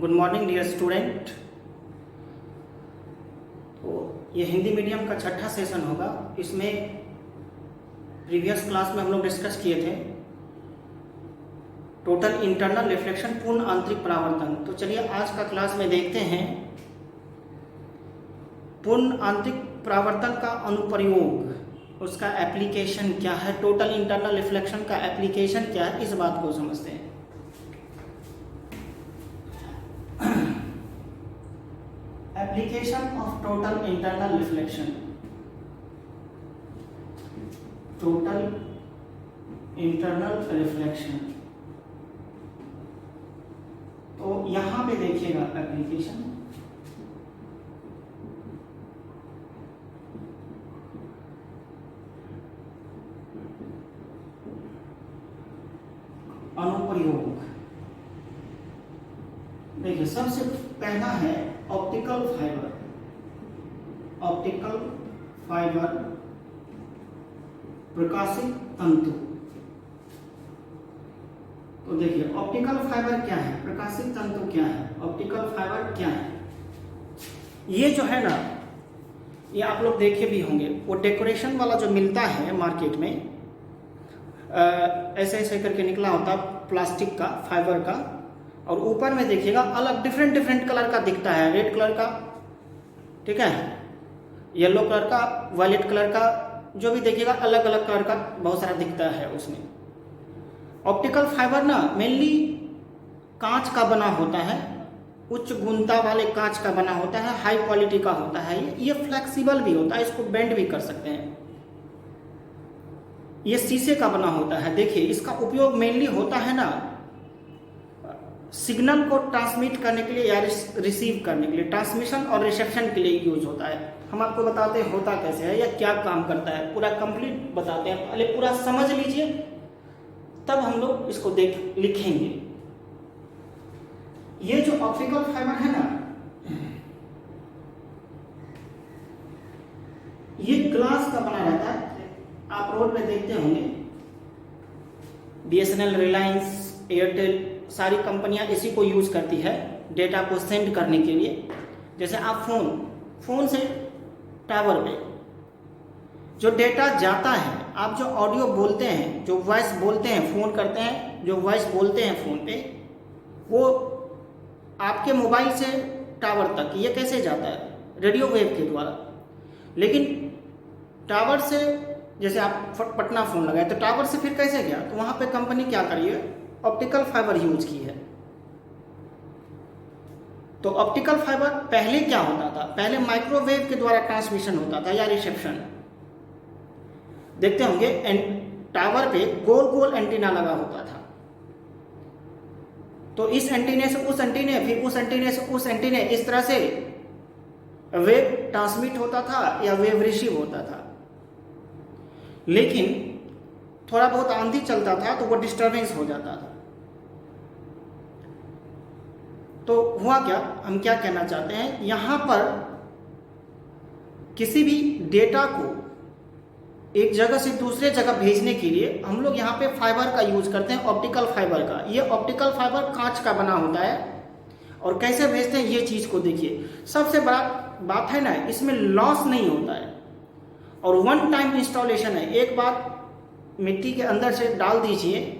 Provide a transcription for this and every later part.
Good morning dear student. तो ये Hindi medium का छठा सेशन होगा। इसमें प्रीवियस क्लास में हम लोग डिस्कस किए थे टोटल इंटरनल रिफ्लेक्शन, पूर्ण आंतरिक परावर्तन। तो चलिए आज का क्लास में देखते हैं पूर्ण आंतरिक परावर्तन का अनुप्रयोग, उसका एप्लीकेशन क्या है, टोटल इंटरनल रिफ्लेक्शन का एप्लीकेशन क्या है, इस बात को समझते हैं। Application of total internal reflection, total internal reflection. तो यहां पे देखिएगा एप्लीकेशन, अनुप्रयोग। देखिए सबसे पहला है ऑप्टिकल फाइबर। ऑप्टिकल फाइबर प्रकाशित तंतु। तो देखिए ऑप्टिकल फाइबर क्या है, प्रकाशित तंतु क्या है, ऑप्टिकल फाइबर क्या है। ये जो है ना, ये आप लोग देखे भी होंगे, वो डेकोरेशन वाला जो मिलता है मार्केट में, ऐसे ऐसे करके निकला होता प्लास्टिक का, फाइबर का, और ऊपर में देखिएगा अलग डिफरेंट डिफरेंट कलर का दिखता है। रेड कलर का, ठीक है, येलो कलर का, वायलेट कलर का, जो भी देखिएगा अलग अलग कलर का बहुत सारा दिखता है उसमें। ऑप्टिकल फाइबर ना मेनली कांच का बना होता है, उच्च गुणवत्ता वाले कांच का बना होता है, हाई क्वालिटी का होता है। ये फ्लेक्सिबल भी होता है, इसको बेंड भी कर सकते हैं। ये शीशे का बना होता है। देखिए इसका उपयोग मेनली होता है ना सिग्नल को ट्रांसमिट करने के लिए या रिसीव करने के लिए, ट्रांसमिशन और रिसेप्शन के लिए यूज होता है। हम आपको बताते हैं होता कैसे है या क्या काम करता है, पूरा कंप्लीट बताते हैं। पहले पूरा समझ लीजिए, तब हम लोग इसको लिखेंगे। ये जो ऑप्टिकल फाइबर है ना, ये ग्लास का बना रहता है। आप रोड में देखते होंगे, बीएसएनएल, रिलायंस, एयरटेल, सारी कंपनियां इसी को यूज करती है डेटा को सेंड करने के लिए। जैसे आप फोन से टावर पे जो डेटा जाता है, आप जो ऑडियो बोलते हैं, जो वॉइस बोलते हैं, फोन करते हैं, जो वॉइस बोलते हैं फोन पे, वो आपके मोबाइल से टावर तक ये कैसे जाता है, रेडियो वेव के द्वारा। लेकिन टावर से, जैसे आप पटना फोन लगाए तो टावर से फिर कैसे गया, तो वहां पे कंपनी क्या करी है, ऑप्टिकल फाइबर यूज की है। तो ऑप्टिकल फाइबर पहले क्या होता था, पहले माइक्रोवेव के द्वारा ट्रांसमिशन होता था या रिसेप्शन। देखते होंगे टावर पे गोल गोल एंटीना लगा होता था। तो इस एंटीने से उस एंटीने, फिर उस एंटीने से उस एंटीने, इस तरह से वेव ट्रांसमिट होता था या वेव रिसीव होता था। लेकिन थोड़ा बहुत आंधी चलता था तो वो डिस्टरबेंस हो जाता था। तो हुआ क्या, हम क्या कहना चाहते हैं, यहां पर किसी भी डेटा को एक जगह से दूसरे जगह भेजने के लिए हम लोग यहाँ पे फाइबर का यूज करते हैं, ऑप्टिकल फाइबर का। ये ऑप्टिकल फाइबर कांच का बना होता है। और कैसे भेजते हैं ये चीज को देखिए। सबसे बड़ा बात है ना, इसमें लॉस नहीं होता है और वन टाइम इंस्टॉलेशन है। एक बार मिट्टी के अंदर से डाल दीजिए।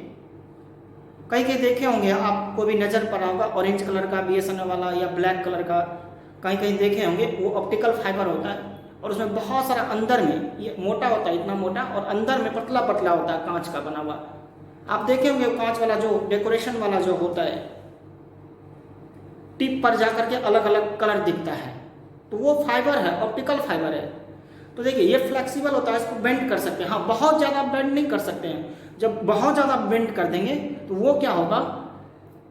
कहीं कहीं देखे होंगे, आपको भी नजर पड़ा होगा, ऑरेंज कलर का बीएसएनएल वाला या ब्लैक कलर का कहीं कहीं देखे होंगे, वो ऑप्टिकल फाइबर होता है। और उसमें बहुत सारा अंदर में, ये मोटा होता है, इतना मोटा, और अंदर में पतला पतला होता है, कांच का बना हुआ। आप देखे होंगे कांच वाला जो डेकोरेशन वाला जो होता है, टिप पर जाकर के अलग अलग कलर दिखता है, तो वो फाइबर है, ऑप्टिकल फाइबर है। तो देखिए ये फ्लेक्सिबल होता है, इसको बेंड कर सकते हैं। हाँ, बहुत ज़्यादा बेंड नहीं कर सकते हैं। जब बहुत ज़्यादा बेंड कर देंगे तो वो क्या होगा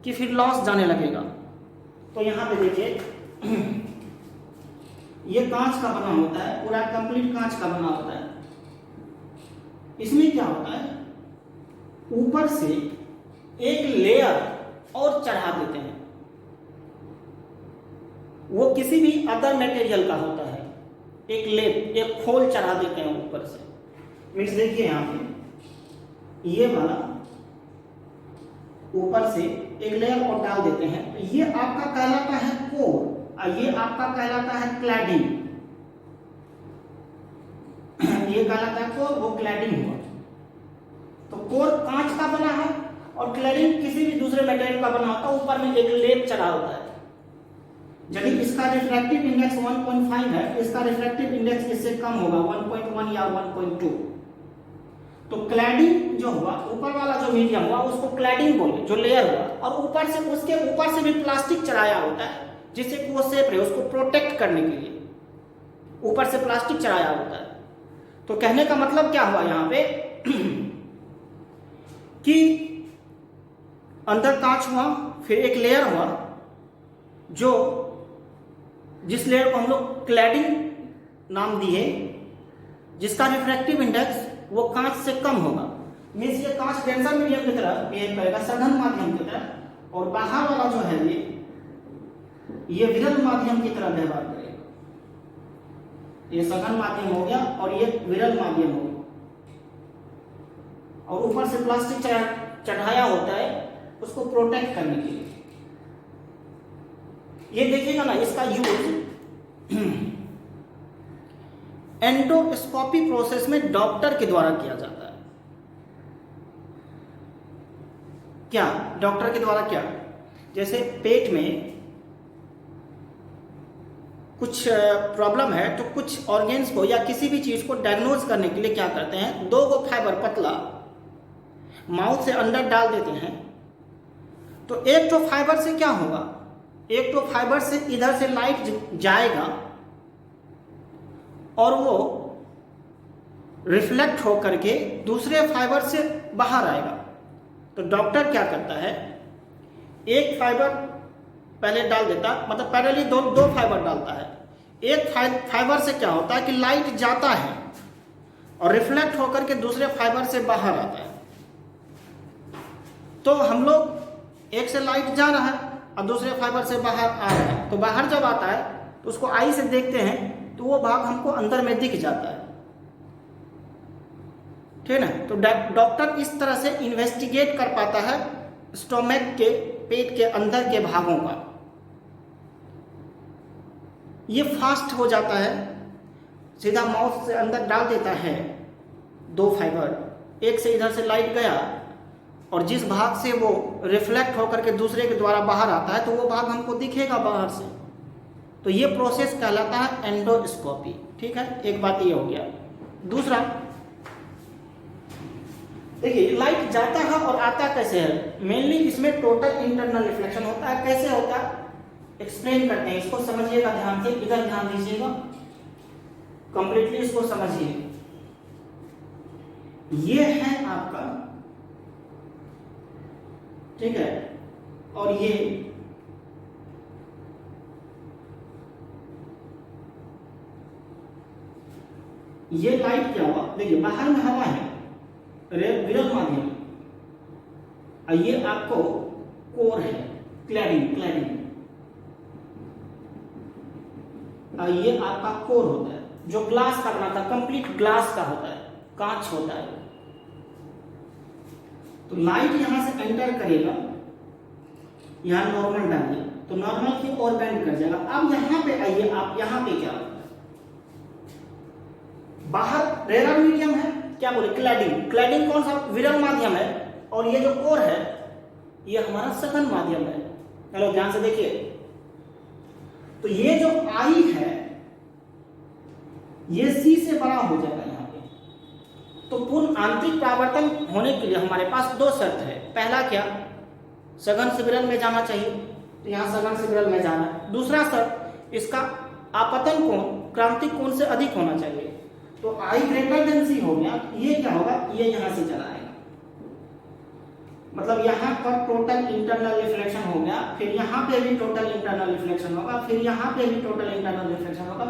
कि फिर लॉस जाने लगेगा। तो यहाँ पे देखिए ये कांच का बना होता है, पूरा कंप्लीट कांच का बना होता है। इसमें क्या होता है, ऊपर से एक लेयर और चढ़ा देते हैं। वो किसी भी अदर मटेरियल का होता है, एक लेप, एक खोल चढ़ा देते हैं ऊपर से। मीन्स देखिए यहाँ पे ये वाला ऊपर से एक लेयर और डाल देते हैं, तो ये आपका कहलाता है कोर और ये आपका कहलाता है क्लैडिंग। ये कहलाता है कोर, वो क्लैडिंग हुआ। तो कोर कांच का बना है और क्लैडिंग किसी भी दूसरे मटेरियल का बना होता है, ऊपर में एक लेप चढ़ा होता है। यदि इसका रिफ्रैक्टिव इंडेक्स 1.5 है, इसका रिफ्रैक्टिव इंडेक्स इससे कम होगा 1.1 या 1.2। तो क्लैडिंग जो हुआ, ऊपर वाला जो मीडियम हुआ उसको क्लैडिंग बोले, जो लेयर हुआ, और ऊपर से उसके ऊपर से भी प्लास्टिक चढ़ाया होता है जिससे कि वो सेफ रहे, उसको प्रोटेक्ट करने के लिए ऊपर से प्लास्टिक चढ़ाया होता है। तो कहने का मतलब क्या हुआ यहाँ पे कि अंदर कांच हुआ, फिर एक लेयर हुआ जो जिस लेयर को हम लोग क्लैडिंग नाम दिए, जिसका रिफ्रैक्टिव इंडेक्स वो कांच से कम होगा। मीन्स ये कांच डेंसर मीडियम की तरह बिहेव करेगा, सघन माध्यम की तरह, और बाहर वाला जो है ये विरल माध्यम की तरह व्यवहार करेगा। ये सघन माध्यम हो गया और ये विरल माध्यम हो गया, और ऊपर से प्लास्टिक चढ़ाया होता है उसको प्रोटेक्ट करने के लिए। ये देखिएगा ना, इसका यूज एंडोस्कोपी प्रोसेस में डॉक्टर के द्वारा किया जाता है। क्या डॉक्टर के द्वारा? क्या, जैसे पेट में कुछ प्रॉब्लम है तो कुछ ऑर्गेन्स को या किसी भी चीज को डायग्नोज करने के लिए क्या करते हैं, 2 गो फाइबर पतला माउथ से अंदर डाल देते हैं। तो एक तो फाइबर से क्या होगा, एक तो फाइबर से इधर से लाइट जाएगा और वो रिफ्लेक्ट होकर के दूसरे फाइबर से बाहर आएगा। तो डॉक्टर क्या करता है, एक फाइबर पहले डाल देता, मतलब पैरेलली दो फाइबर डालता है। एक फाइबर से क्या होता है कि लाइट जाता है और रिफ्लेक्ट होकर के दूसरे फाइबर से बाहर आता है। तो हम लोग एक से लाइट जा रहा है और दूसरे फाइबर से बाहर आ रहा है, तो बाहर जब आता है तो उसको आई से देखते हैं तो वो भाग हमको अंदर में दिख जाता है, ठीक है ना। तो डॉक्टर इस तरह से इन्वेस्टिगेट कर पाता है स्टोमक के, पेट के अंदर के भागों का। ये फास्ट हो जाता है, सीधा माउथ से अंदर डाल देता है 2 फाइबर, एक से इधर से लाइट गया और जिस भाग से वो रिफ्लेक्ट होकर के दूसरे के द्वारा बाहर आता है तो वो भाग हमको दिखेगा बाहर से। तो ये प्रोसेस कहलाता है एंडोस्कोपी, ठीक है। एक बात ये हो गया। दूसरा देखिए, लाइट जाता है और आता कैसे है, मेनली इसमें टोटल इंटरनल रिफ्लेक्शन होता है। कैसे होता है एक्सप्लेन करते हैं, इसको समझिएगा ध्यान से, इधर ध्यान दीजिएगा, कंप्लीटली इसको समझिए। ये है आपका, ठीक है, और ये लाइट क्या हुआ, देखिए बाहर में हवा है, विरल माध्यम, और ये आपको कोर है, क्लैडिंग, और ये आपका कोर होता है जो ग्लास का बना था, कंप्लीट ग्लास का होता है, कांच होता है। तो लाइट यहां से एंटर करेगा, यहां नॉर्मल डालिए तो नॉर्मल की ओर बेंड कर जाएगा। अब यहां पे आइए आप, यहां पे क्या होता है, बाहर रेयर मीडियम है, क्या बोले क्लैडिंग कौन सा, विरल माध्यम है, और ये जो कोर है ये हमारा सघन माध्यम है। चलो ध्यान से देखिए, तो ये जो आई है ये सी से बड़ा हो जाएगा यहाँ पे। तो पूर्ण आंतरिक परावर्तन होने के लिए हमारे पास 2 शर्त है। पहला क्या, सघन से विरल में जाना चाहिए, तो यहाँ सघन से विरल में जाना है। दूसरा शर्त, इसका आपतन कोण क्रांतिक कोण से अधिक होना चाहिए। तो आई ग्रेटर देन सी हो गया, ये क्या होगा, ये यहां से चला आएगा, मतलब यहां पर टोटल इंटरनल रिफ्लेक्शन हो गया, फिर यहां पे भी टोटल इंटरनल रिफ्लेक्शन होगा, फिर यहां पे भी टोटल इंटरनल रिफ्लेक्शन होगा,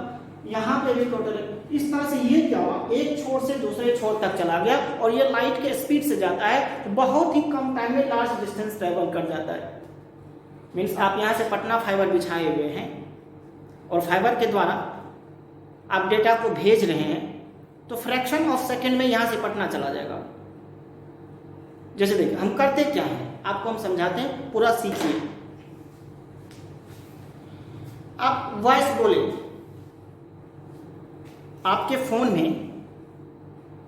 यहां पे भी टोटल। इस तरह से ये क्या हुआ, एक छोर से दूसरे छोर तक चला गया, और ये लाइट के स्पीड से जाता है तो बहुत ही कम टाइम में लार्ज डिस्टेंस ट्रेवल कर जाता है। मीन्स आप यहां से पटना फाइबर बिछाए हुए हैं और फाइबर के द्वारा आप डेटा को भेज रहे हैं, तो फ्रैक्शन ऑफ सेकेंड में यहां से पटना चला जाएगा। जैसे देखिए हम करते क्या हैं, आपको हम समझाते हैं, पूरा सीखिए। आप वॉइस बोले, आपके फोन में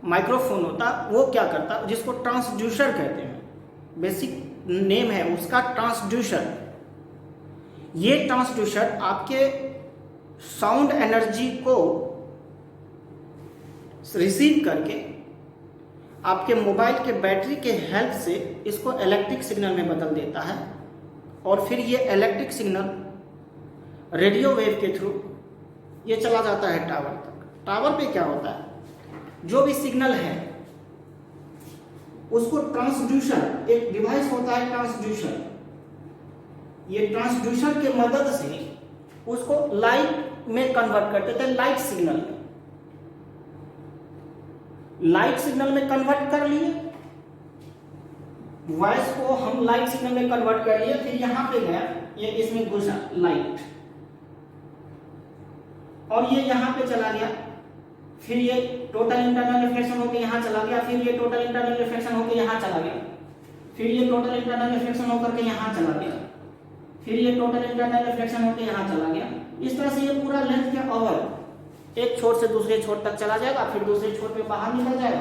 माइक्रोफोन होता, वो क्या करता, जिसको ट्रांसड्यूसर कहते हैं, बेसिक नेम है उसका ट्रांसड्यूसर। ये ट्रांसड्यूसर आपके साउंड एनर्जी को रिसीव करके आपके मोबाइल के बैटरी के हेल्प से इसको इलेक्ट्रिक सिग्नल में बदल देता है, और फिर ये इलेक्ट्रिक सिग्नल रेडियो वेव के थ्रू ये चला जाता है टावर तक। टावर पे क्या होता है, जो भी सिग्नल है उसको ट्रांसड्यूसर, एक डिवाइस होता है ट्रांसड्यूसर, ये ट्रांसड्यूसर के मदद से उसको लाइट में कन्वर्ट कर देते हैं, लाइट सिग्नल में। लाइट सिग्नल में कन्वर्ट कर लिए, वॉइस को हम लाइट सिग्नल में कन्वर्ट कर लिए, फिर यहां पे गया, ये इसमें घुसा लाइट, और ये यहां पे चला गया, फिर ये टोटल इंटरनल रिफ्लेक्शन होकर यहां चला गया, फिर ये टोटल इंटरनल रिफ्लेक्शन होकर यहां चला गया, फिर ये टोटल इंटरनल रिफ्लेक्शन होकर के यहां चला गया, फिर ये टोटल इंटरनल रिफ्लेक्शन होकर यहां चला गया। इस तरह से ये पूरा लेंथ के ओवर एक छोर से दूसरे छोर तक चला जाएगा, फिर दूसरे छोर पे बाहर निकल जाएगा।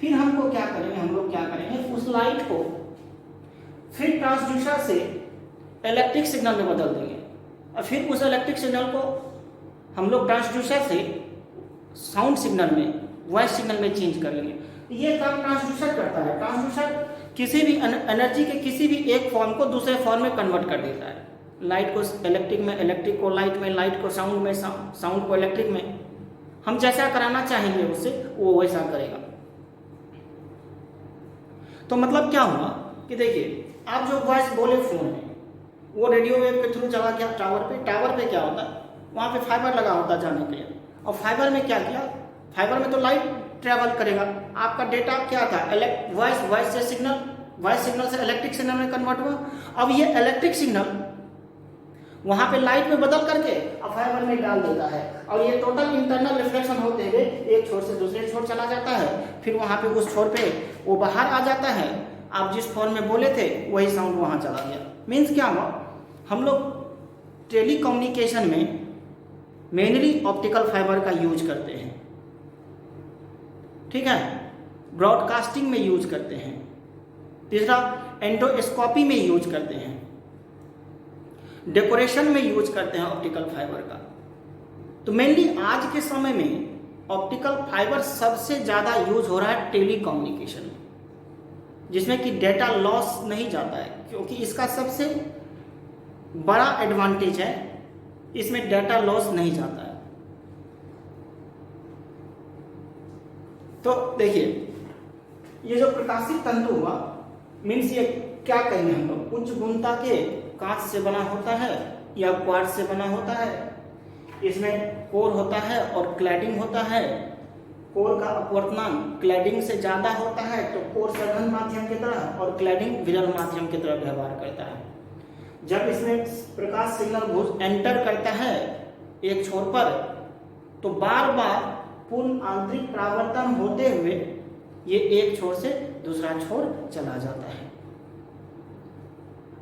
फिर हमको क्या करेंगे, हम लोग क्या करेंगे, उस लाइट को फिर ट्रांसड्यूसर से इलेक्ट्रिक सिग्नल में बदल देंगे, और फिर उस इलेक्ट्रिक सिग्नल को हम लोग ट्रांसड्यूसर से साउंड सिग्नल में, वॉइस सिग्नल में चेंज कर लेंगे। ये काम ट्रांसड्यूसर करता है। ट्रांसड्यूसर किसी भी एनर्जी के किसी भी एक फॉर्म को दूसरे फॉर्म में कन्वर्ट कर देता है। लाइट को इलेक्ट्रिक में, इलेक्ट्रिक को लाइट में, लाइट को साउंड में, साउंड को इलेक्ट्रिक में। हम जैसा कराना चाहेंगे उससे वो वैसा करेगा। तो मतलब क्या हुआ कि देखिए, आप जो वॉइस बोले फोन में, वो रेडियो वेव के थ्रू चला गया टावर पे। टावर पे क्या होता है, वहां पे फाइबर लगा होता है जाने के लिए, और फाइबर में क्या किया, फाइबर में तो लाइट ट्रेवल करेगा। आपका डेटा क्या था, वॉइस से सिग्नल, वॉइस सिग्नल से इलेक्ट्रिक सिग्नल में कन्वर्ट हुआ। अब ये इलेक्ट्रिक सिग्नल वहां पे लाइट में बदल करके अब फाइबर में डाल देता है, और ये टोटल इंटरनल रिफ्लेक्शन होते हुए एक छोर से दूसरे छोर चला जाता है, फिर वहां पे उस छोर पे वो बाहर आ जाता है। आप जिस फोन में बोले थे वही साउंड वहां चला गया। मीन्स क्या हुआ, हम लोग टेली कम्युनिकेशन में मेनली ऑप्टिकल फाइबर का यूज करते हैं, ठीक है, ब्रॉडकास्टिंग में यूज करते हैं, तीसरा एंडोस्कोपी में यूज करते हैं, डेकोरेशन में यूज करते हैं ऑप्टिकल फाइबर का। तो मेनली आज के समय में ऑप्टिकल फाइबर सबसे ज्यादा यूज हो रहा है टेली कम्युनिकेशन में, जिसमें कि डेटा लॉस नहीं जाता है, क्योंकि इसका सबसे बड़ा एडवांटेज है, इसमें डेटा लॉस नहीं जाता है। तो देखिए, ये जो प्रकाशित तंतु हुआ, मीन्स ये क्या कहेंगे हम लोग, उच्च गुणता के कांच से बना होता है या क्वार्ट्ज से बना होता है। इसमें कोर होता है और क्लैडिंग होता है। कोर का अपवर्तनांक क्लैडिंग से ज्यादा होता है, तो कोर सघन माध्यम की तरह और क्लैडिंग विरल माध्यम की तरह व्यवहार करता है। जब इसमें प्रकाश सिग्नल एंटर करता है एक छोर पर, तो बार बार पूर्ण आंतरिक परावर्तन होते हुए ये एक छोर से दूसरा छोर चला जाता है।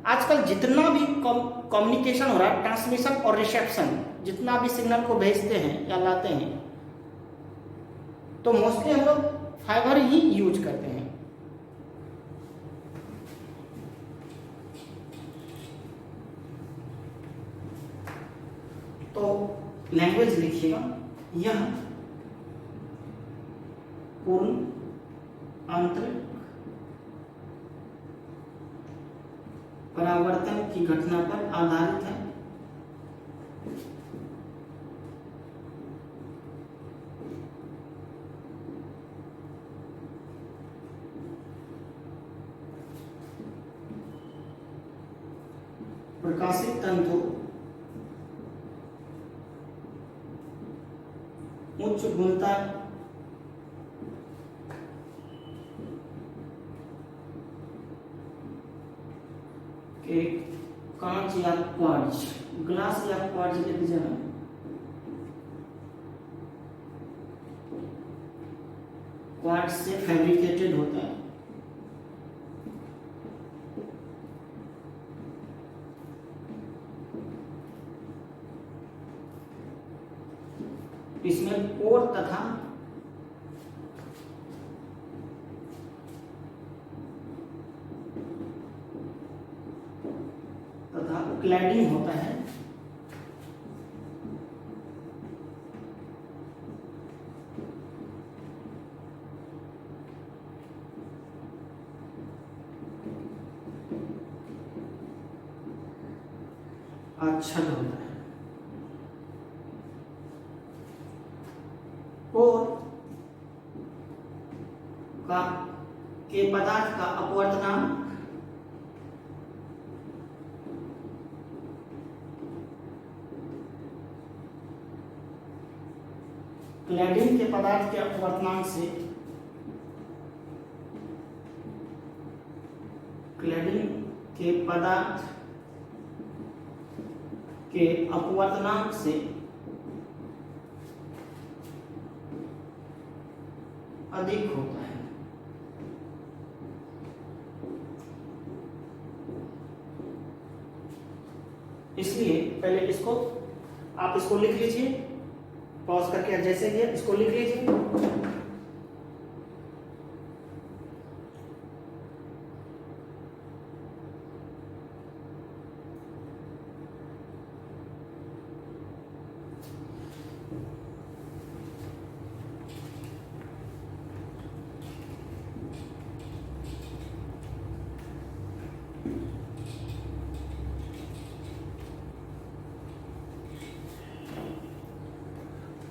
आजकल जितना भी कम्युनिकेशन हो रहा है, ट्रांसमिशन और रिसेप्शन, जितना भी सिग्नल को भेजते हैं या लाते हैं, तो मोस्टली हम लोग फाइबर ही यूज करते हैं। तो लैंग्वेज लिखिएगा, यह पूर्ण आंतरिक परावर्तन की घटना पर आधारित है। प्रकाशित तंतु उच्च गुणता के कांच या क्वार्ट्ज, ग्लास या क्वार्ट्ज के डिजाइन, क्वार्ट्ज से फैब्रिकेटेड होता है। इसमें कोर तथा क्लैडिंग होता है। आच्छादन होता है और का के पदार्थ का अपवर्तनांक क्लैडिंग के पदार्थ के अपवर्तनांक से क्लैडिंग के पदार्थ के अपवर्तनांक से अधिक होता है। इसलिए पहले इसको आप इसको लिख लीजिए, पॉज करके जैसे भी है इसको लिख लीजिए।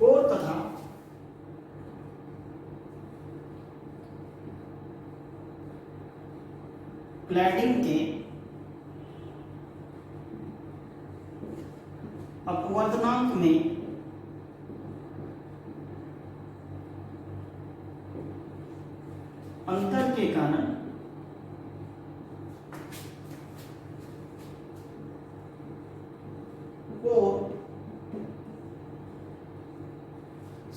कोर तथा क्लैडिंग के अपवर्तनांक में अंतर के कारण कोर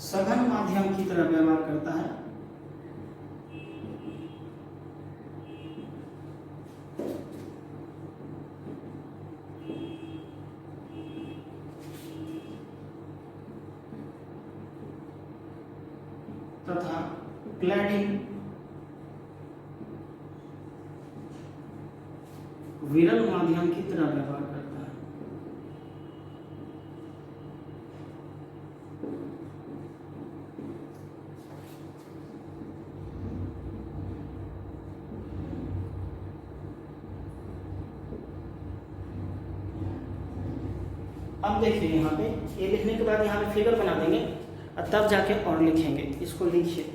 सघन माध्यम की तरह व्यवहार करता है तथा क्लैडिंग विरल माध्यम की तरह व्यवहार करता है। अब देखिए यहाँ पे ये लिखने के बाद यहाँ पे फिगर बना देंगे और तब जाके और लिखेंगे। इसको लिखिए।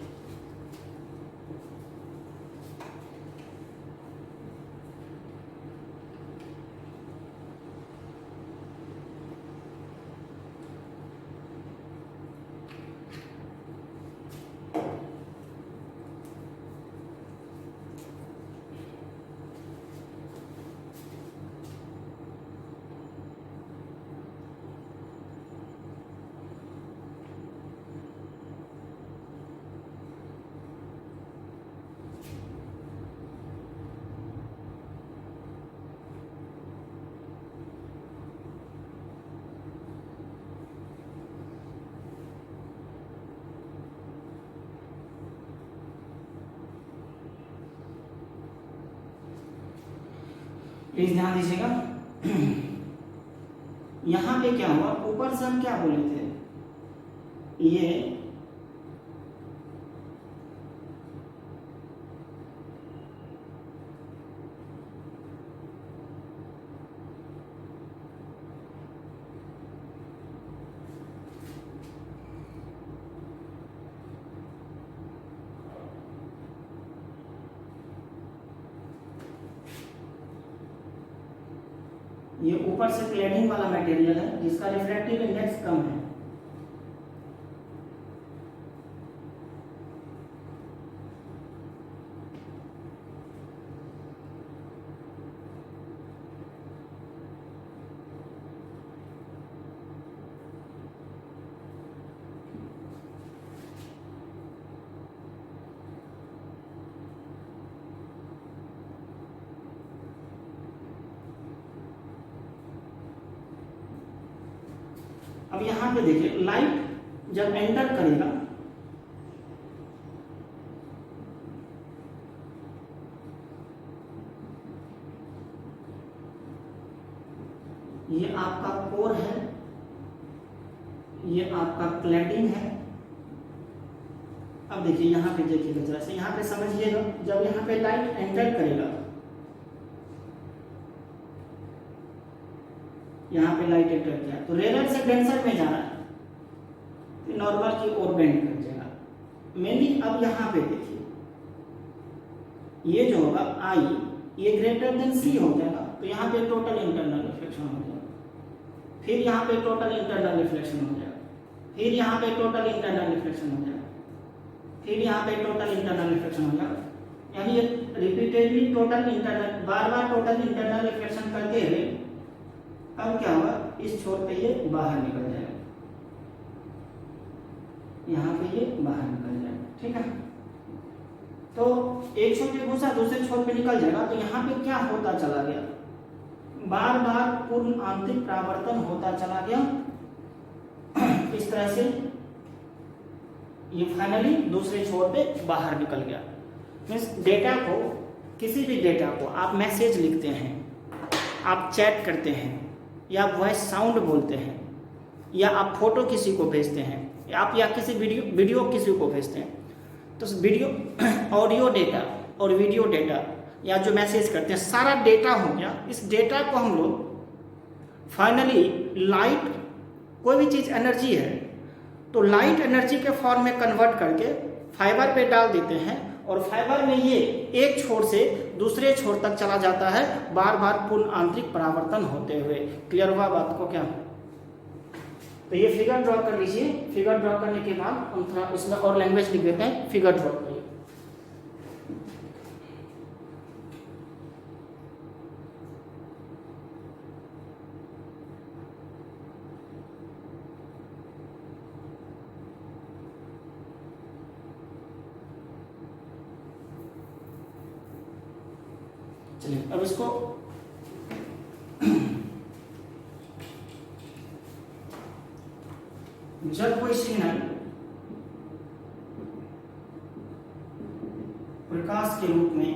प्लीज ध्यान दीजिएगा। यहां पे क्या हुआ, ऊपर से हम क्या बोले थे, ये ऊपर से क्लैडिंग वाला मटेरियल है जिसका रिफ्रैक्टिव इंडेक्स कम है। अब यहाँ पे देखिए, लाइट जब एंटर करेगा ये आपका कोर है, ये आपका क्लैडिंग है। अब देखिए यहाँ पे, देखिएगा जरा से, यहाँ पे समझिएगा, जब यहाँ पे लाइट एंटर करेगा, यहाँ पे लाइट एंटर किया तो रेनर से डेंसर में जा रहा है, तो नॉर्मल की ओर बेंड कर जाएगा मेनली। अब यहाँ पे देखिए, ये जो होगा आई, ये ग्रेटर देन सी हो जाएगा, तो यहाँ पे टोटल इंटरनल रिफ्लेक्शन हो जाएगा। फिर यहाँ पे टोटल इंटरनल रिफ्लेक्शन हो जाएगा, फिर यहाँ पे टोटल इंटरनल रिफ्लेक्शन हो जाएगा, फिर यहाँ पे टोटल इंटरनल रिफ्लेक्शन हो जाएगा। यानी ये रिपीटेडली टोटल इंटरनल, बार बार टोटल इंटरनल रिफ्लेक्शन करते हुए अब क्या होगा, इस छोर पे ये बाहर निकल जाएगा, यहाँ पे ये बाहर निकल जाएगा, ठीक है। तो एक छोर पे घुसा, दूसरे छोर पे निकल जाएगा, तो यहाँ पे क्या होता चला गया, बार बार पूर्ण आंतरिक परावर्तन होता चला गया इस तरह से, ये फाइनली दूसरे छोर पे बाहर निकल गया। मीन्स डेटा को, किसी भी डेटा को आप मैसेज लिखते हैं, आप चैट करते हैं, या वॉइस साउंड बोलते हैं, या आप फोटो किसी को भेजते हैं, या किसी वीडियो किसी को भेजते हैं, तो वीडियो ऑडियो डेटा और वीडियो डेटा या जो मैसेज करते हैं, सारा डेटा हो गया। इस डेटा को हम लोग फाइनली लाइट, कोई भी चीज़ एनर्जी है तो लाइट एनर्जी के फॉर्म में कन्वर्ट करके फाइबर पे डाल देते हैं, और फाइबर में ये एक छोर से दूसरे छोर तक चला जाता है, बार बार पूर्ण आंतरिक परावर्तन होते हुए। क्लियर हुआ बात को क्या? तो ये फिगर ड्रॉ कर लीजिए। फिगर ड्रॉ करने के बाद हम थोड़ा इसमें और लैंग्वेज लिख देते हैं। फिगर ड्रॉ करिए। चलिए अब इसको जब कोई सिग्नल प्रकाश के रूप में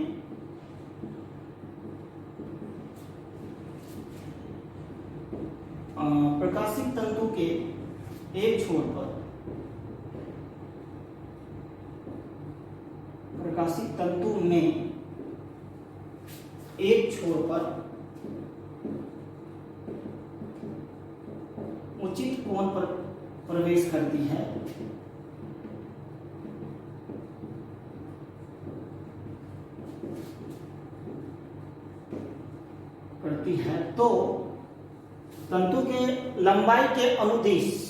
प्रकाशित तंतु के एक छोर पर, प्रकाशित तंतु में एक छोर पर उचित कोण पर प्रवेश करती है, तो तंतु के लंबाई के अनुदिश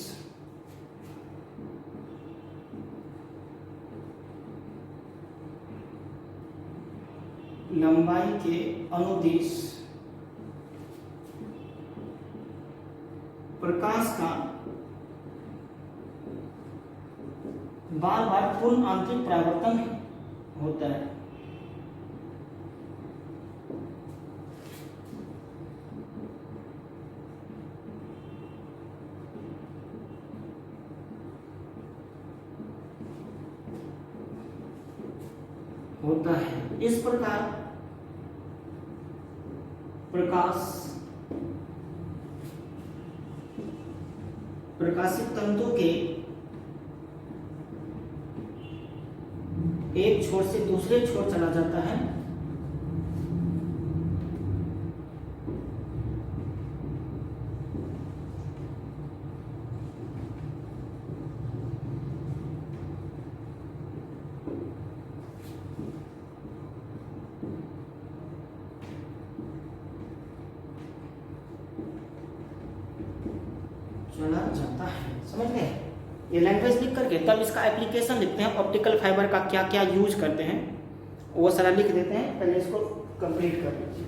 प्रकाश का बार बार पूर्ण आंतरिक परावर्तन होता है। इस प्रकार प्रकाशित तंतु के एक छोर से दूसरे छोर चला जाता है, चला जाता है। समझ गए? ये लैंग्वेज लिख करके तब इसका एप्लीकेशन लिखते हैं। ऑप्टिकल फाइबर का क्या क्या यूज करते हैं वो सारा लिख देते हैं। पहले इसको कंप्लीट कर लीजिए।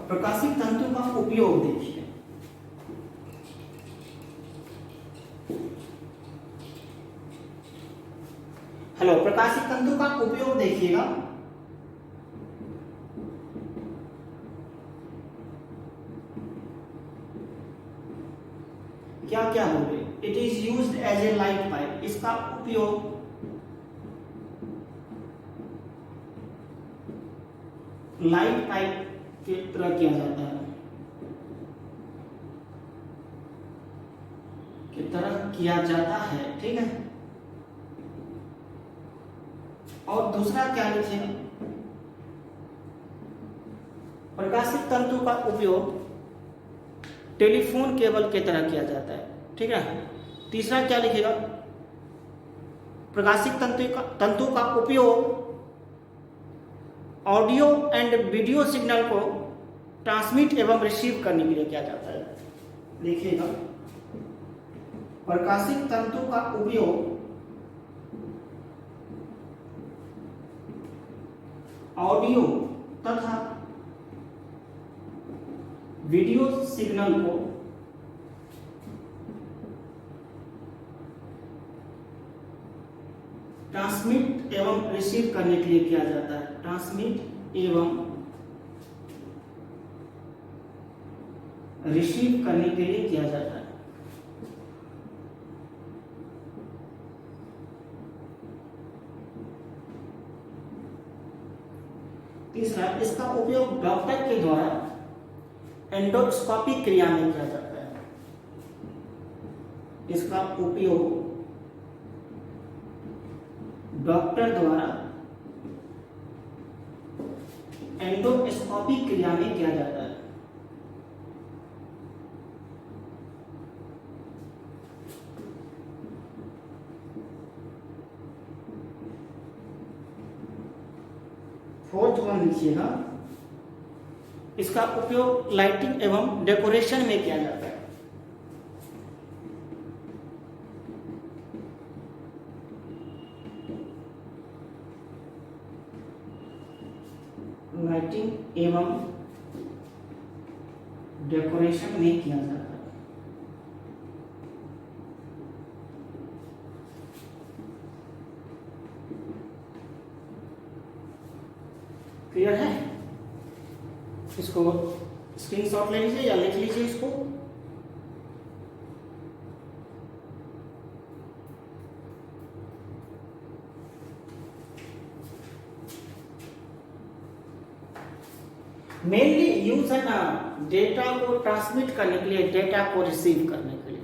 प्रकाशित तंतु का उपयोग देखिए। हेलो, प्रकाशित तंतु का उपयोग देखिएगा। क्या बोले, it is used as a light pipe, इसका उपयोग लाइट पाइप की तरह किया जाता है, की तरह किया जाता है, ठीक है। और दूसरा क्या लिखे, प्रकाशित तंतु का उपयोग टेलीफोन केबल की तरह किया जाता है, ठीक है। तीसरा क्या लिखेगा, प्रकाशित तंतु का उपयोग ऑडियो एंड वीडियो सिग्नल को ट्रांसमिट एवं रिसीव करने के लिए किया जाता है। देखिएगा, प्रकाशित तंतु का उपयोग ऑडियो तथा वीडियो सिग्नल को ट्रांसमिट एवं रिसीव करने के लिए किया जाता है, ट्रांसमिट एवं रिसीव करने के लिए किया जाता है। तीसरा, इसका उपयोग डॉक्टर के द्वारा एंडोस्कोपी क्रिया में किया जाता है, इसका उपयोग डॉक्टर द्वारा एंडोस्कोपी क्रिया में किया जाता है। फोर्थ वन लिखिएगा, इसका उपयोग लाइटिंग एवं डेकोरेशन में किया जाता है। लाइटिंग एवं डेकोरेशन में किया जाता है। क्लियर है? इसको स्क्रीनशॉट ले लीजिए या लिख लीजिए इसको। मेनली यूज है ना डेटा को ट्रांसमिट करने के लिए, डेटा को रिसीव करने के लिए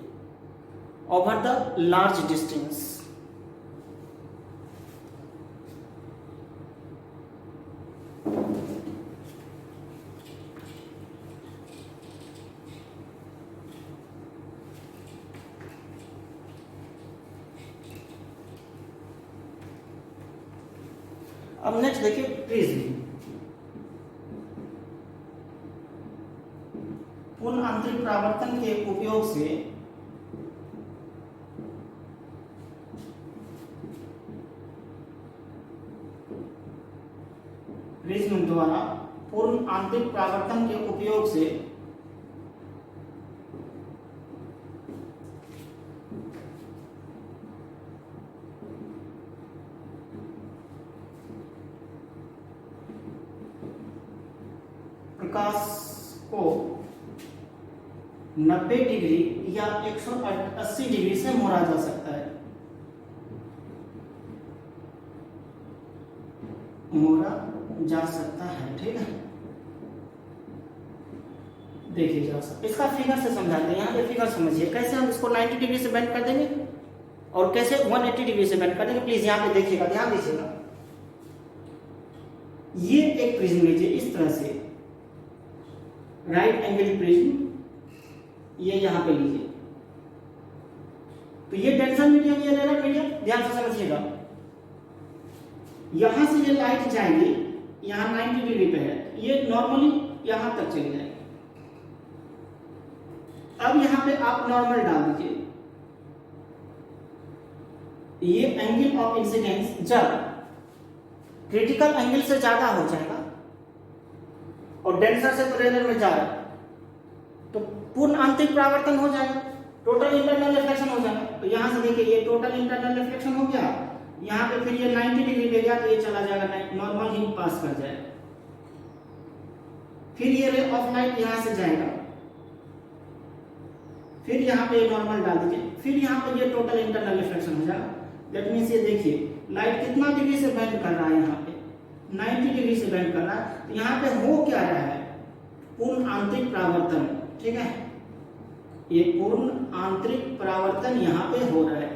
ओवर द लार्ज डिस्टेंस। अब नेक्स्ट देखिए प्रिज्म। पूर्ण आंतरिक परावर्तन के उपयोग से प्रिज्म द्वारा पूर्ण आंतरिक परावर्तन के उपयोग से प्रकाश को 90 डिग्री या 180 डिग्री से मोड़ा जा सकता है, मोड़ा जा सकता है, ठीक है। देखिए जरा सा इसका फिगर से समझाते हैं। यहाँ पे फिगर समझिए कैसे हम इसको 90 डिग्री से बेंड कर देंगे और कैसे 180 डिग्री से बेंड कर देंगे। प्लीज यहाँ पे देखिएगा, ध्यान दीजिएगा। ये एक प्रिज्म लीजिए इस तरह से, राइट एंगल प्रिज्म, ये यहां पे लीजिए। तो ये डेंसर मीडियम, ये ले रहा मीडियम, ध्यान से समझिएगा। यहां से ये लाइट जाएगी, यहां 90 डिग्री पे है, ये नॉर्मली यहां तक चली जाएगी। अब यहां पे आप नॉर्मल डाल दीजिए। ये एंगल ऑफ इंसिडेंस जब क्रिटिकल एंगल से ज्यादा हो जाएगा और डेंसर से तो रेलर में जा रहा है तो पूर्ण आंतरिक परावर्तन हो जाएगा, टोटल इंटरनल रिफ्लेक्शन हो जाएगा। तो यहां से देखिए ये टोटल इंटरनल रिफ्लेक्शन हो गया, यहां पे फिर ये 90 डिग्री पे गया तो ये चला जाएगा, नॉर्मल ही पास कर जाएगा। फिर ये रे ऑफ लाइट यहां से जाएगा, फिर यहाँ पे नॉर्मल डाल दीजिए, फिर यहाँ पे ये टोटल इंटरनल रिफ्लेक्शन हो जाएगा। दैट मीन्स ये देखिए लाइट कितना डिग्री से बेंड कर रहा है, यहाँ पे 90 डिग्री से बेंड कर रहा है। तो यहाँ पे हो क्या रहा है, पूर्ण आंतरिक परावर्तन, ठीक है, ये पूर्ण आंतरिक परावर्तन यहाँ पे हो रहा है,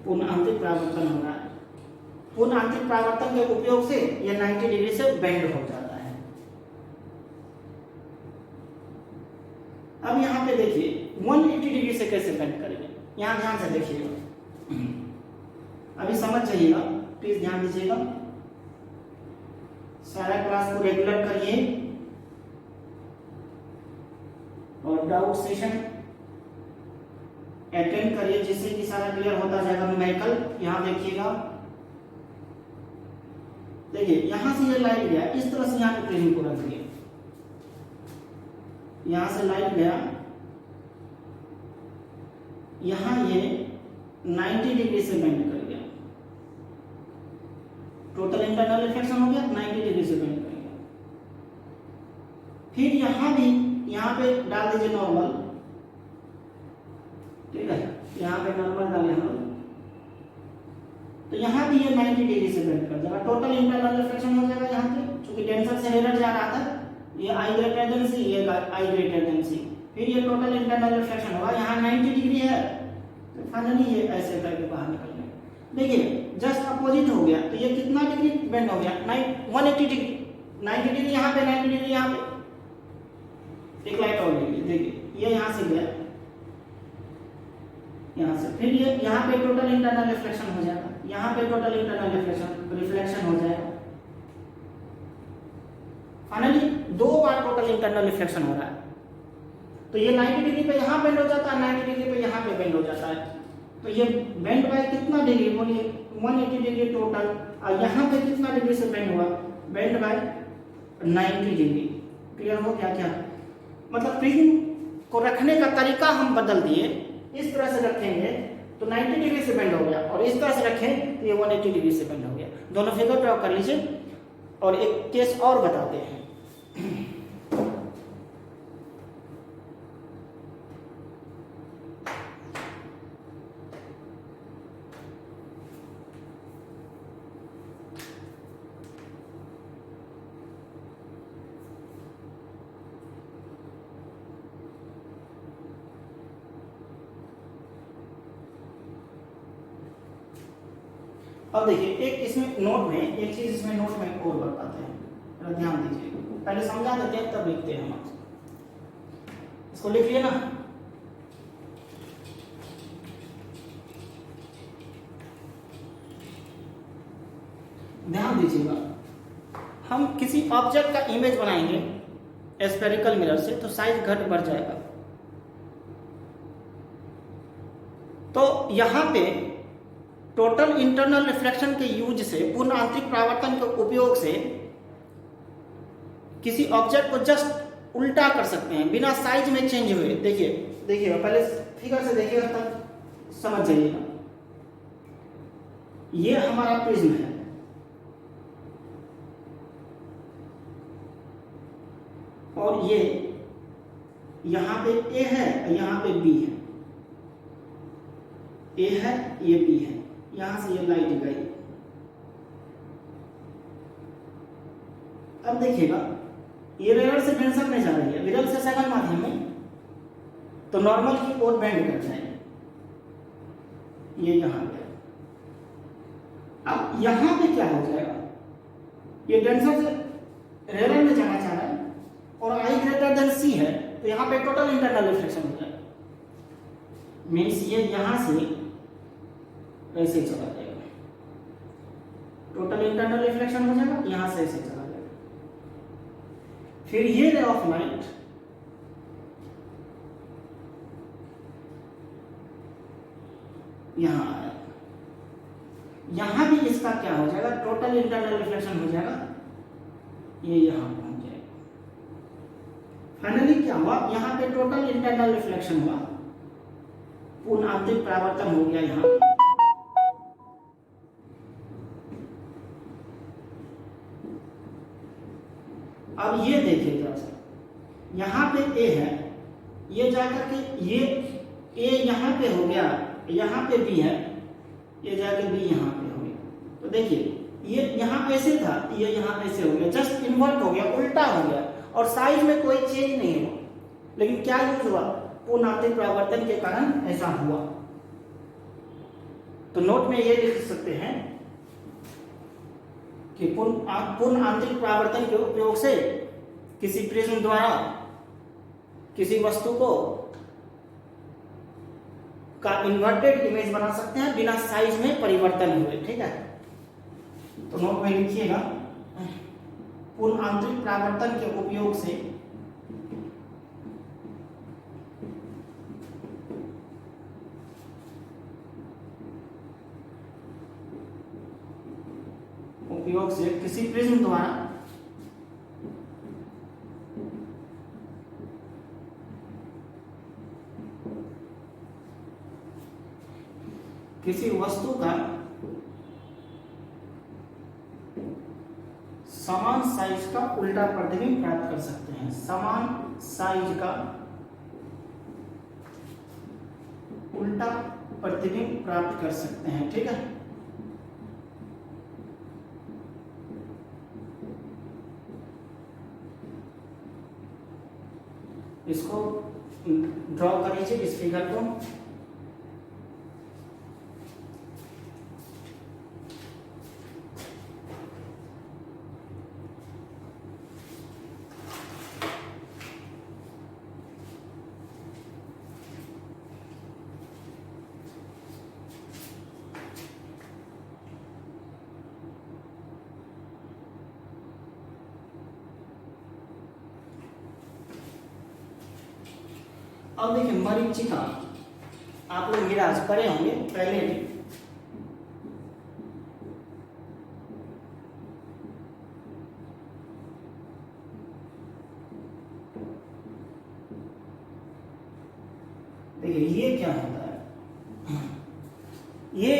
पूर्ण आंतरिक परावर्तन हो रहा है। पूर्ण आंतरिक परावर्तन के उपयोग से ये 90 डिग्री से बेंड हो जाता है। अब यहाँ पे देखिए 180 डिग्री से कैसे बेंड करेंगे, यहाँ ध्यान से देखिएगा, अभी समझ जाइएगा, प्लीज ध्यान दीजिएगा। सारा क्लास को रेगुलर करिए और डाउट सेशन अटेंड करिए, जिससे कि सारा क्लियर होता जाएगा न्यूमेरिकल। यहाँ देखिएगा, देखिए यहां से ये लाइट गया, इस तरह से यहाँ पे प्रिज्म को रख दिया, यहां से लाइट गया, यहां ये 90 डिग्री से बेंड कर गया, टोटल इंटरनल रिफ्लेक्शन हो गया, 90 डिग्री से बेंड कर गया। फिर यहां भी यहाँ पे डाल दीजिए नॉर्मल, ठीक है, यहाँ पे नॉर्मल डाले हम, तो यहाँ भी ये 90 डिग्री से बेंड कर जाएगा, टोटल इंटरनल रिफ्लेक्शन हो जाएगा। यहाँ पे चूंकि टेंसर से एरर जा रहा था, ये आई ग्रेटर देन सी, ये आई ग्रेटर देन सी, फिर ये टोटल इंटरनल रिफ्लेक्शन होगा, यहाँ 90 डिग्री है, तो फाइनली ये ऐसे करके बाहर निकल गया। देखिए जस्ट अपोजिट हो गया, तो ये कितना डिग्री बेंड हो गया, 180 डिग्री, 90 डिग्री यहाँ पे, 90 डिग्री यहाँ पे, एक लाइट और डिग्री, देखिए ये यहाँ से गया, यहाँ से, फिर ये यहाँ पे टोटल इंटरनल रिफ्लेक्शन हो जाएगा, यहाँ पे टोटल इंटरनल रिफ्लेक्शन हो जाएगा। फाइनली 2 बार टोटल इंटरनल रिफ्लेक्शन हो रहा है, तो ये 90 डिग्री पे यहाँ बेंड हो जाता है, 90 डिग्री पे यहाँ पे बेंड हो जाता है, तो ये बेंड बाय कितना डिग्री बोलिए, 180 डिग्री टोटल, और यहाँ पे कितना डिग्री से बेंड हुआ, बेंड बाय 90 डिग्री। क्लियर हो क्या, क्या मतलब प्रिज्म को रखने का तरीका हम बदल दिए, इस तरह से रखेंगे तो 90 डिग्री से बेंड हो गया, और इस तरह से रखें तो ये 180 डिग्री से बेंड हो गया। दोनों फिगर ड्रॉ कर लीजिए और एक केस और बताते हैं। अब देखिए एक इसमें नोट में, एक चीज इसमें नोट में और बताते हैं, जरा ध्यान दीजिए, पहले समझा देते हैं तब लिखते हैं हम। इसको लिख लिया ना, ध्यान दीजिएगा, हम किसी ऑब्जेक्ट का इमेज बनाएंगे स्फेरिकल मिरर से, तो साइज घट बढ़ जाएगा। तो यहां पे टोटल इंटरनल रिफ्लेक्शन के यूज से, पूर्ण आंतरिक परावर्तन के उपयोग से किसी ऑब्जेक्ट को जस्ट उल्टा कर सकते हैं बिना साइज में चेंज हुए। देखिए देखिएगा, पहले फिगर से देखिएगा तब समझ जाइएगा। ये हमारा प्रिज्म है, और ये यहां पे ए है, यहां पे बी है, ए है, ये बी है, यहां से ये लाइट गई। अब देखिएगा ये रेयर से टेंसर में जा रही है, विरल से सघन माध्यम में, तो नॉर्मल की ओर बेंड कर जाएगी, ये यहां पे। अब यहां पे क्या हो जाएगा, ये टेंसर से रेयर में जाना चाह रहा है और आई ग्रेटर देन सी है, तो यहां पे टोटल इंटरनल रिफ्लेक्शन हो जाएगा। मीन्स ये यहां से ऐसे चला जाएगा, टोटल इंटरनल रिफ्लेक्शन हो जाएगा, यहां से ऐसे चला जाएगा। फिर ये रे ऑफ लाइट यहां आया, यहां भी इसका क्या हो जाएगा, टोटल इंटरनल रिफ्लेक्शन हो जाएगा, ये यहां पहुंच जाएगा। फाइनली क्या हुआ, यहां पे टोटल इंटरनल रिफ्लेक्शन हुआ, पूर्ण आंतरिक परावर्तन हो गया यहां। अब ये देखिए जरा सा, यहाँ पे ए है, ये जाकर के ये ए यहाँ पे हो गया, यहाँ पे बी है, ये जाकर बी यहाँ पे हो गया। तो देखिए ये यहाँ ऐसे था, ये यहाँ ऐसे हो गया, जस्ट इन्वर्ट हो गया, उल्टा हो गया, और साइज में कोई चेंज नहीं हुआ। लेकिन क्या यूज हुआ? पूर्णांतरिक परावर्तन के कारण ऐसा हुआ। तो नोट में ये लिख सकते हैं कि पूर्ण आंतरिक परावर्तन के उपयोग से किसी प्रिज्म द्वारा किसी वस्तु को का इन्वर्टेड इमेज बना सकते हैं बिना साइज में परिवर्तन हुए। ठीक है, तो नोट में लिखिएगा, पूर्ण आंतरिक परावर्तन के उपयोग से किसी प्रिज्म द्वारा किसी वस्तु का समान साइज का उल्टा प्रतिबिंब प्राप्त कर सकते हैं। समान साइज का उल्टा प्रतिबिंब प्राप्त कर सकते हैं। ठीक है, इसको ड्रॉ कर लीजिए इस फिगर को। अब देखिए मरीचिका, आप लोग मिराज पढ़े होंगे पहले भी। देखिए ये क्या होता है, ये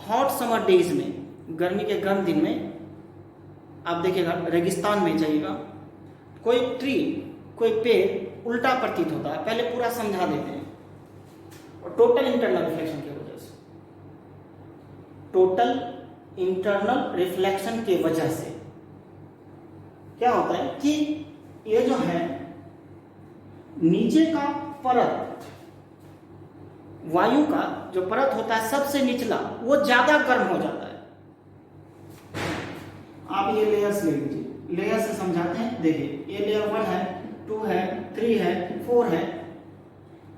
हॉट समर डेज में, गर्मी के गर्म दिन में आप देखिएगा रेगिस्तान में जाइएगा, कोई ट्री, कोई पेड़ उल्टा प्रतीत होता है। पहले पूरा समझा देते हैं, और टोटल इंटरनल रिफ्लेक्शन की वजह से, टोटल इंटरनल रिफ्लेक्शन के वजह से क्या होता है कि ये जो है नीचे का परत, वायु का जो परत होता है सबसे निचला, वो ज्यादा गर्म हो जाता है। आप ये लेयर्स ले लीजिए, लेयर से समझाते हैं। देखिए ये लेयर 1 है, 2 है, 3 है, 4 है।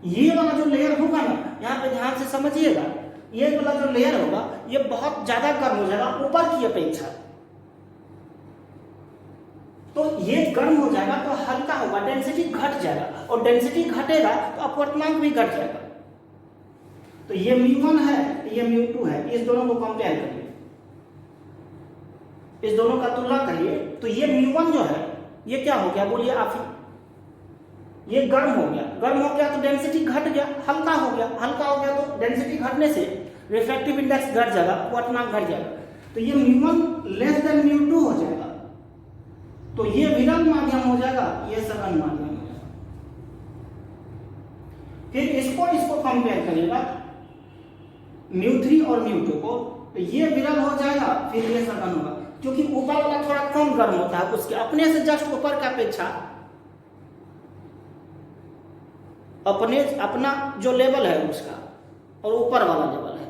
ये वाला जो लेयर होगा ना, यहाँ पे ध्यान से समझिएगा, ये वाला जो लेयर होगा ये बहुत ज्यादा गर्म हो जाएगा ऊपर की अपेक्षा। तो ये गर्म हो जाएगा तो हल्का होगा, डेंसिटी घट जाएगा, और डेंसिटी घटेगा तो अपवर्तनांक भी घट जाएगा। तो ये μ1 है, ये μ2 है, इस दोनों को कंपेयर करिए, इस दोनों का तुलना करिए। तो ये μ1 जो है ये क्या हो गया, बोलिए आप ही, ये गर्म हो गया, गर्म हो गया तो डेंसिटी घट गया, हल्का हो गया, हल्का हो गया तो डेंसिटी घटने से रिफ्रैक्टिव इंडेक्स घट जाएगा, अपवर्तनांक घट जाएगा। तो ये μ1 लेस देन μ2 हो जाएगा, तो ये विरल माध्यम हो जाएगा, ये सघन माध्यम हो जाएगा। फिर इसको कंपेयर करिएगा μ3 और μ2 को, तो ये विरल हो जाएगा, फिर ये सघन होगा, क्योंकि ऊपर वाला थोड़ा कम गर्म होता है, उसके अपने से जस्ट ऊपर का अपेक्षा अपना जो लेवल है उसका और ऊपर वाला लेवल है,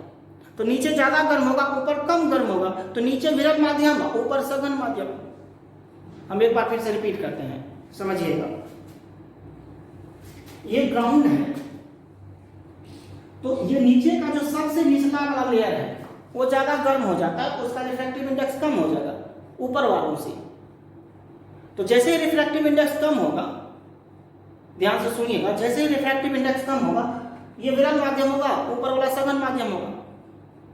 तो नीचे ज्यादा गर्म होगा, ऊपर कम गर्म होगा, तो नीचे विरल माध्यम, ऊपर सघन माध्यम। हम एक बार फिर से रिपीट करते हैं, समझिएगा। ये ग्राउंड है, तो ये नीचे का जो सबसे निचला वाला लेयर है वो ज्यादा गर्म हो जाता है, उसका रिफ्रैक्टिव इंडेक्स कम हो जाएगा ऊपर वालों से। तो जैसे ही रिफ्रैक्टिव इंडेक्स कम होगा, ध्यान से सुनिएगा, जैसे ही रिफ्रैक्टिव इंडेक्स कम होगा ये विरल माध्यम होगा, ऊपर वाला सघन माध्यम होगा,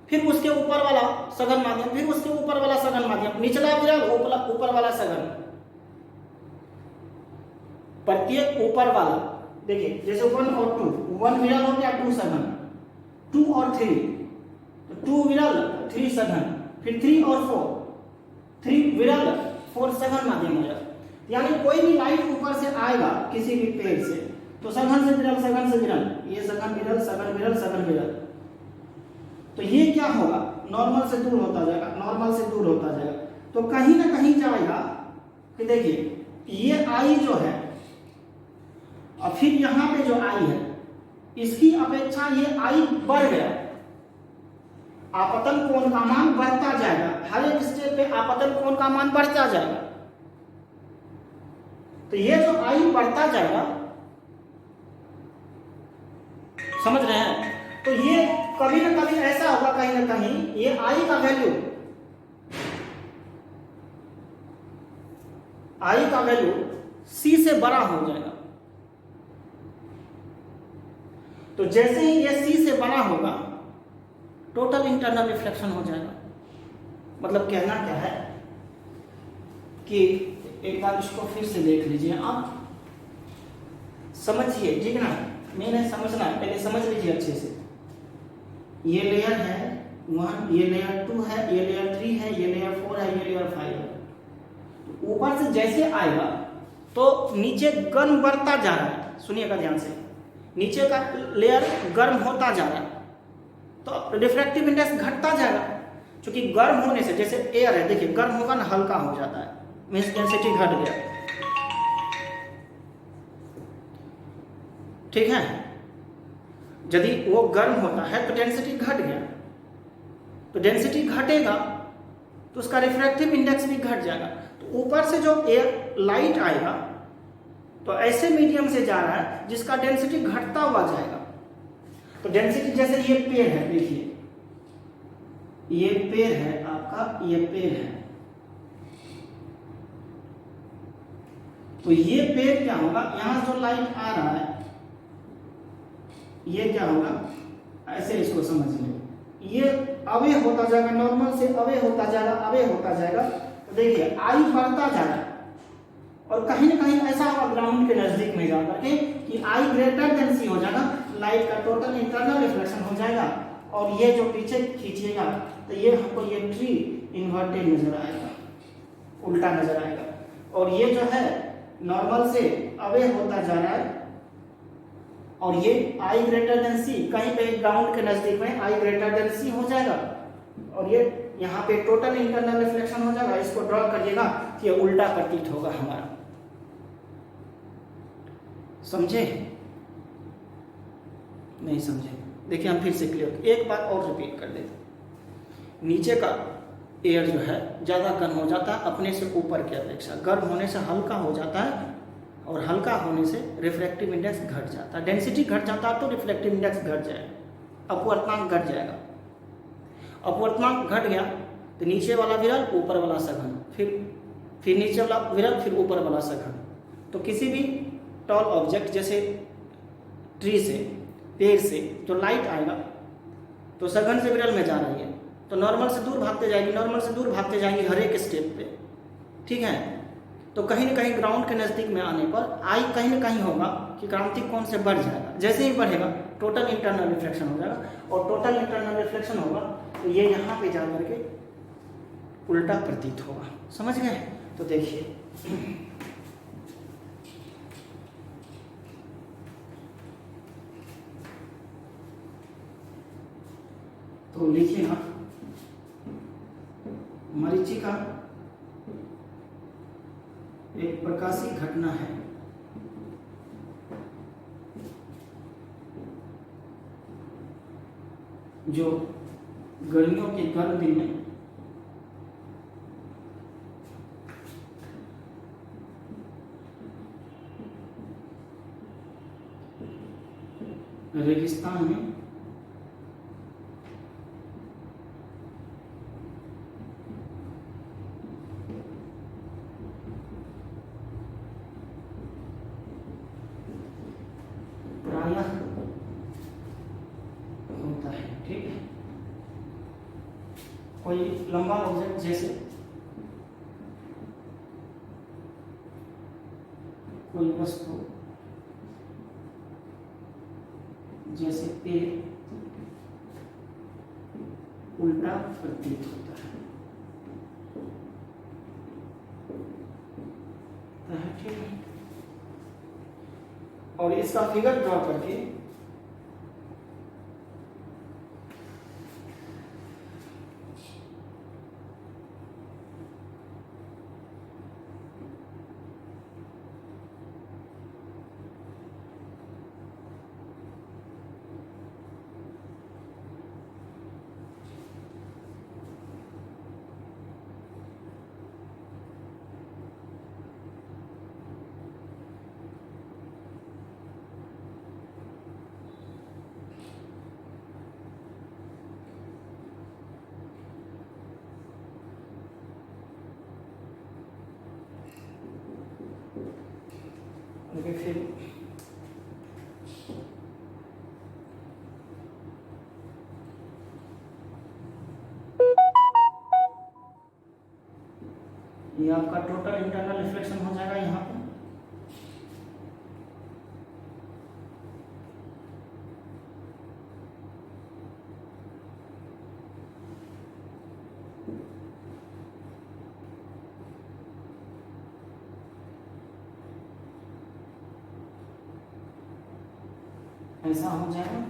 फिर उसके ऊपर वाला सघन माध्यम, फिर उसके ऊपर वाला सघन माध्यम, निचला विरल, ऊपर वाला सघन। प्रत्येक ऊपर वाला देखिए, जैसे 1 और 2, 1 विरल हो गया, 2 सघन, 2 और 3, तो 2 विरल 3 सघन, फिर 3 और 4, 3 विरल 4 सघन माध्यम हो जाएगा। यानी कोई भी लाइट ऊपर से आएगा किसी भी पेड़ से तो सघन से विरल, सघन से विरल, ये सघन विरल, सघन विरल, सघन विरल, तो ये क्या होगा, नॉर्मल से दूर होता जाएगा, नॉर्मल से दूर होता जाएगा। तो कहीं ना कहीं जाएगा कि देखिए ये आई जो है और फिर यहां पे जो आई है इसकी अपेक्षा ये आई बढ़ गया, आपतन कोण का मान बढ़ता जाएगा, हर एक स्टेप पे आपतन कोण का मान बढ़ता जाएगा। तो ये जो आई बढ़ता जाएगा, समझ रहे हैं, तो ये कभी ना कभी ऐसा होगा कहीं ना कहीं ये आई का वैल्यू, आई का वैल्यू सी से बड़ा हो जाएगा। तो जैसे ही ये सी से बड़ा होगा टोटल इंटरनल रिफ्लेक्शन हो जाएगा। मतलब कहना क्या है कि एक बार इसको फिर से देख लीजिए, आप समझिए, ठीक ना, मैंने समझना है, पहले समझ लीजिए अच्छे से। ये लेयर है 1, ये लेयर 2 है, ये लेयर 3 है, ये लेयर 4 है, ये लेयर 5 है। तो ऊपर से जैसे आएगा तो नीचे गर्म बढ़ता जा रहा है, सुनिएगा ध्यान से, नीचे का लेयर गर्म होता जा रहा है तो रिफ्रैक्टिव इंडेक्स घटता जाएगा, क्योंकि गर्म होने से, जैसे एयर है, देखिए गर्म होगा ना हल्का हो जाता है, मीन्स डेंसिटी घट गया, ठीक है। यदि वो गर्म होता है तो डेंसिटी घट गया, तो डेंसिटी घटेगा तो उसका रिफ्रैक्टिव इंडेक्स भी घट जाएगा। तो ऊपर से जो एयर लाइट आएगा तो ऐसे मीडियम से जा रहा है जिसका डेंसिटी घटता हुआ जाएगा। तो डेंसिटी जैसे ये पेड़ है, देखिए ये पेड़ है आपका, ये पेड़ है, तो ये पेड़ क्या होगा, यहां जो लाइट आ रहा है ये क्या होगा, ऐसे इसको समझ लो, ये अवे होता जाएगा, नॉर्मल से अवे होता जाएगा, अवे होता जाएगा। तो देखिए आई बढ़ता जा रहा है और कहीं ना कहीं ऐसा होगा ग्राउंड के नजदीक में जाकर के कि आई ग्रेटर देन सी हो जाएगा, लाइट का टोटल इंटरनल रिफ्लेक्शन हो जाएगा। और ये जो पीछे खींचिएगा तो ये हमको ये ट्री इन्वर्टेड नजर आएगा, उल्टा नजर आएगा, और ये जो है नॉर्मल से अवे होता जा रहा है और ये आई ग्रेटर देन सी, कहीं पे ग्राउंड के नजदीक में आई ग्रेटर देन सी हो जाएगा और ये यहाँ पे टोटल इंटरनल रिफ्लेक्शन हो जाएगा। इसको ड्रॉ करिएगा कि ये उल्टा प्रतीत होगा हमारा, समझे? नहीं समझे? देखिए हम फिर से क्लियर, एक बार और रिपीट कर देते। नीचे का एयर जो है ज़्यादा गर्म हो जाता है अपने से ऊपर की अपेक्षा, गर्म होने से हल्का हो जाता है और हल्का होने से रिफ्रैक्टिव इंडेक्स घट जाता है, डेंसिटी घट जाता है तो रिफ्लेक्टिव इंडेक्स घट जाएगा, अपवर्तनांक घट जाएगा। अपवर्तनांक घट गया तो नीचे वाला विरल, ऊपर वाला सघन, फिर नीचे वाला विरल, फिर ऊपर वाला सघन। तो किसी भी टॉल ऑब्जेक्ट जैसे ट्री से, पेड़ से जो लाइट आएगा तो सघन से विरल में जा रही है तो नॉर्मल से दूर भागते जाएगी, नॉर्मल से दूर भागते जाएगी हर एक स्टेप पे, ठीक है। तो कहीं ना कहीं ग्राउंड के नज़दीक में आने पर आई कहीं ना कहीं होगा कि क्रांतिक कोण से बढ़ जाएगा, जैसे ही बढ़ेगा टोटल इंटरनल रिफ्लेक्शन हो जाएगा और टोटल इंटरनल रिफ्लेक्शन होगा तो ये यहाँ पे जा करके उल्टा प्रतीत होगा, समझ गए? तो देखिए तो लिखिए ना, मरीचिका एक प्रकाशीय घटना है जो गर्मियों के गर्म दिन में रेगिस्तान में प्रायः होता है, ठीक है। कोई लंबा ऑब्जेक्ट जैसे कोई वस्तु जैसे पेड़ उल्टा प्रतीत होता है। ठीक है। और इसका फिगर ड्रॉ करके फिर ये आपका टोटल इंटरनल रिफ्लेक्शन हो जाएगा यहाँ पे। ऐसा हो जाएगा।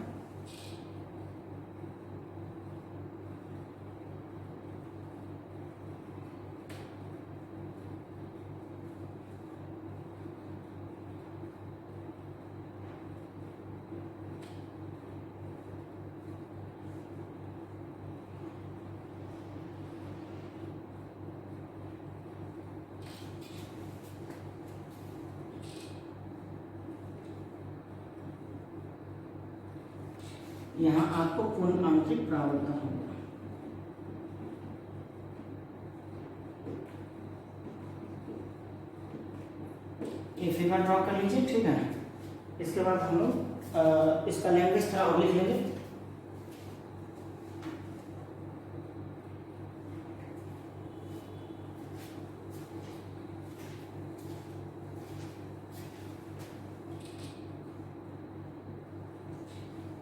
यहाँ आपको पूर्ण आंतरिक परावर्तन होगा। ये फिगर ड्रॉ कर लीजिए, ठीक है। इसके बाद हम लोग इसका लैंग्वेज थोड़ा और लिख लेंगे।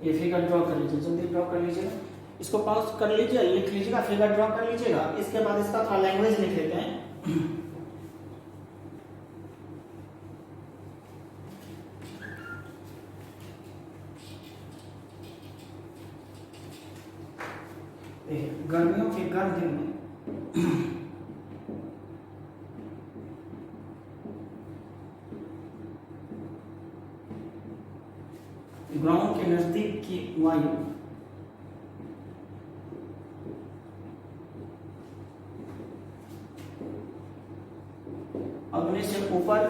ये फिगर ड्रॉ कर लीजिए, जल्दी ड्रॉ कर लीजिएगा। इसको पॉज कर लीजिए, लिख लीजिएगा, फिगर ड्रॉ कर लीजिएगा। इसके बाद इसका थोड़ा लैंग्वेज लिख लेते हैं। गर्मियों के गर्म दिन में ग्राउंड के नजदीक की वायु अपने से ऊपर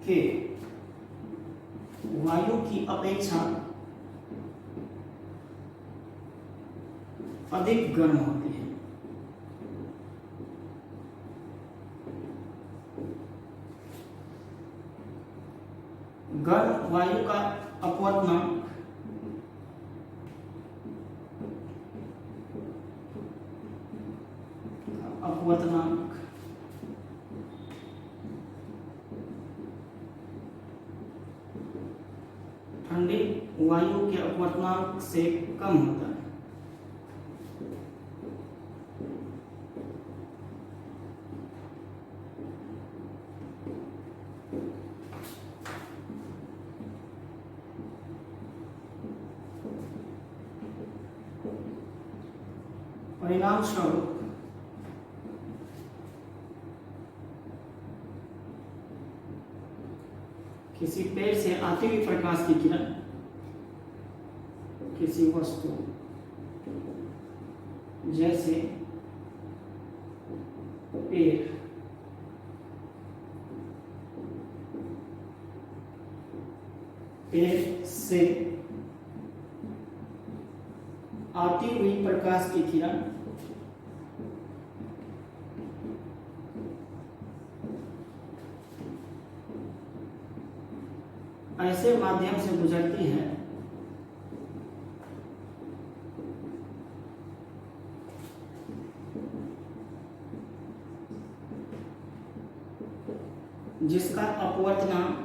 के वायु की अपेक्षा अधिक गर्म होती है। गर्म वायु का अपवर्तनांक ठंडी वायु के अपवर्तनांक से कम होता है। परिणाम स्वरूप किसी पेड़ से आती हुई प्रकाश की किरण किसी वस्तु जैसे पेड़ से आती हुई प्रकाश की किरण ऐसे माध्यम से गुजरती है जिसका अपवर्तनांक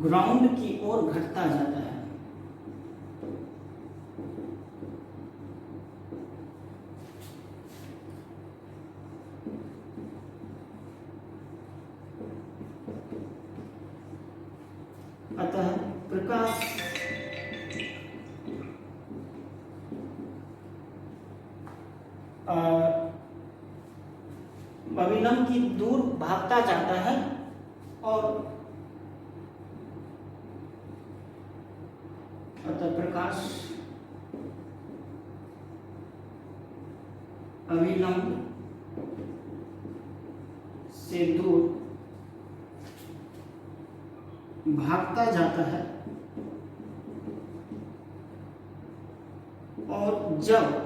ग्राउंड की ओर घटता जाता है। अतः प्रकाश अविलंब की दूर भागता जाता है और अतः प्रकाश अविलंब से दूर भागता जाता है और जब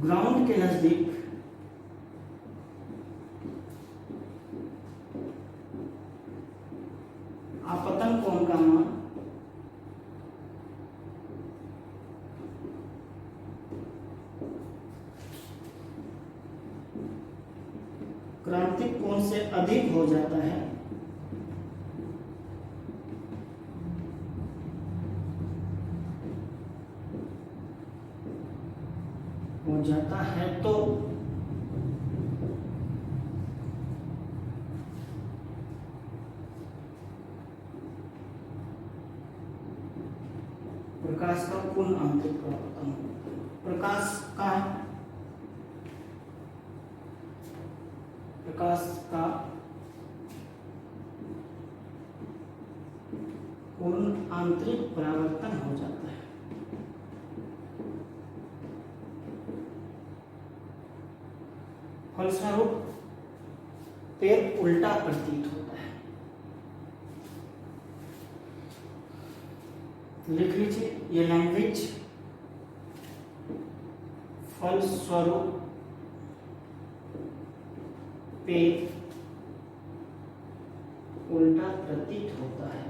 ग्राउंड के नजदीक आपतन कोण का मान क्रांतिक कोण से अधिक हो जाता है, तो प्रकाश का पूर्ण आंतरिक परावर्तन होता है। प्रकाश का पूर्ण आंतरिक परावर्तन हो जाता है। फलस्वरूप पैर उल्टा प्रतीत होता है। लिख लीजिए ये लैंग्वेज, फलस्वरूप पैर उल्टा प्रतीत होता है।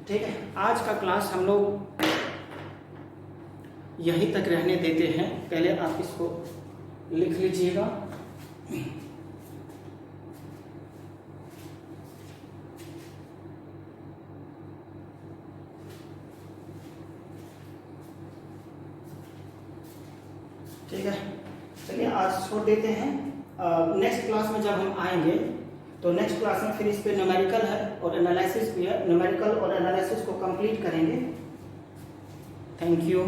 ठीक है, आज का क्लास हम लोग यहीं तक रहने देते हैं। पहले आप इसको लिख लीजिएगा। ठीक है, चलिए आज छोड़ देते हैं। नेक्स्ट क्लास में जब हम आएंगे तो नेक्स्ट क्लास में फिर इस पे न्यूमेरिकल है और एनालिसिस भी है। न्यूमेरिकल और एनालिसिस को कंप्लीट करेंगे। Thank you.